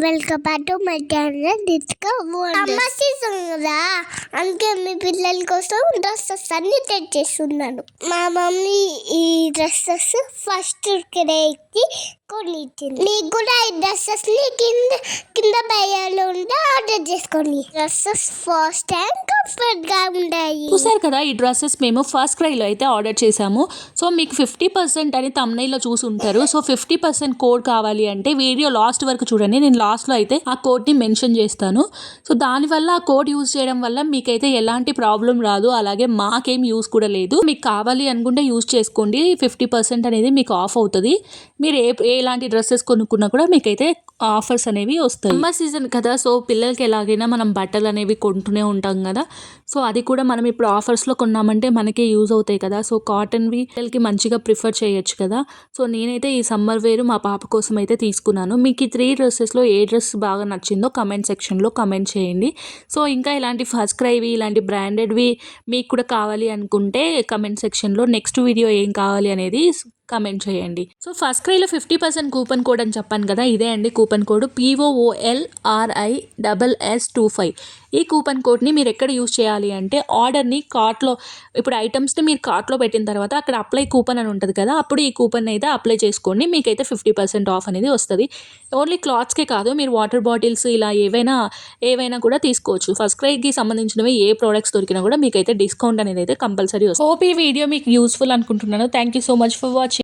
Welcome back to my channel disco అమ్మ season కదా, అందుకే మీ పిల్లల కోసం డ్రెస్సెస్ అన్ని తెచ్చేస్తున్నాను. మా మమ్మీ ఈ డ్రెస్సెస్ ఫస్ట్ డేకి కొనిచ్చింది. మీకు కూడా ఈ డ్రెస్సెస్ ని కింద బయలు ఉంటే ఆర్డర్ చేసుకోండి. డ్రెస్సెస్ ఫాస్ట్ అండ్ కంఫర్ట్ గా ఉంటాయి. చూసారు కదా, ఈ డ్రెస్సెస్ మేము ఫస్ట్ క్రైలో అయితే ఆర్డర్ చేసాము. సో మీకు 50% అని తమ్నైల్లో చూసి ఉంటారు. సో 50% కోడ్ కావాలి అంటే వీడియో లాస్ట్ వరకు చూడండి. నేను లాస్ట్లో అయితే ఆ కోడ్ని మెన్షన్ చేస్తాను. సో దానివల్ల ఆ కోడ్ యూజ్ చేయడం వల్ల మీకైతే ఎలాంటి ప్రాబ్లం రాదు, అలాగే మాకేం యూజ్ కూడా లేదు. మీకు కావాలి అనుకుంటే యూజ్ చేసుకోండి. 50% అనేది మీకు ఆఫ్ అవుతుంది. మీరు ఎలాంటి డ్రెస్సెస్ కొనుక్కున్నా కూడా మీకైతే ఆఫర్స్ అనేవి వస్తాయి. సమ్మర్ సీజన్ కదా, సో పిల్లలకి ఎలాగైనా మనం బట్టలు అనేవి కొంటూనే ఉంటాం కదా. సో అది కూడా మనం ఇప్పుడు ఆఫర్స్లో కొన్నామంటే మనకే యూజ్ అవుతాయి కదా. సో కాటన్వి పిల్లలకి మంచిగా ప్రిఫర్ చేయొచ్చు కదా. సో నేనైతే ఈ సమ్మర్ వేర్ మా పాప కోసం అయితే తీసుకున్నాను. మీకు ఈ 3 డ్రెస్సెస్లో ఏ డ్రెస్ బాగా నచ్చిందో కమెంట్ సెక్షన్లో కమెంట్ చేయండి. సో ఇంకా ఇలాంటి ఫస్ట్ క్రైవి, ఇలాంటి బ్రాండెడ్వి మీకు కూడా కావాలి అనుకుంటే కమెంట్ సెక్షన్లో నెక్స్ట్ వీడియో ఏం కావాలి అనేది కమెంట్ చేయండి. సో ఫస్ట్ క్రైలో 50% కూపన్ కోడ్ అని చెప్పాను కదా, ఇదే అండి కూపన్ కోడ్ POOLRISS25. ఈ కూపన్ కోడ్ని మీరు ఎక్కడ యూజ్ చేయాలి అంటే ఆర్డర్ని కార్ట్లో, ఇప్పుడు ఐటమ్స్ని మీరు కార్ట్లో పెట్టిన తర్వాత అక్కడ అప్లై కూపన్ అని ఉంటుంది కదా, అప్పుడు ఈ కూపన్ అయితే అప్లై చేసుకోండి. మీకైతే 50% ఆఫ్ అనేది వస్తుంది. ఓన్లీ క్లాత్స్కే కాదు, మీరు వాటర్ బాటిల్స్ ఇలా ఏవైనా కూడా తీసుకోవచ్చు. ఫస్ట్ క్రైకి సంబంధించినవి ఏ ప్రోడక్ట్స్ దొరికినా కూడా మీకైతే డిస్కౌంట్ అనేది అయితే కంపల్సరీ వస్తుంది. హోప్ ఈ వీడియో మీకు యూస్ఫుల్ అనుకుంటున్నాను. Thank you so much for watching.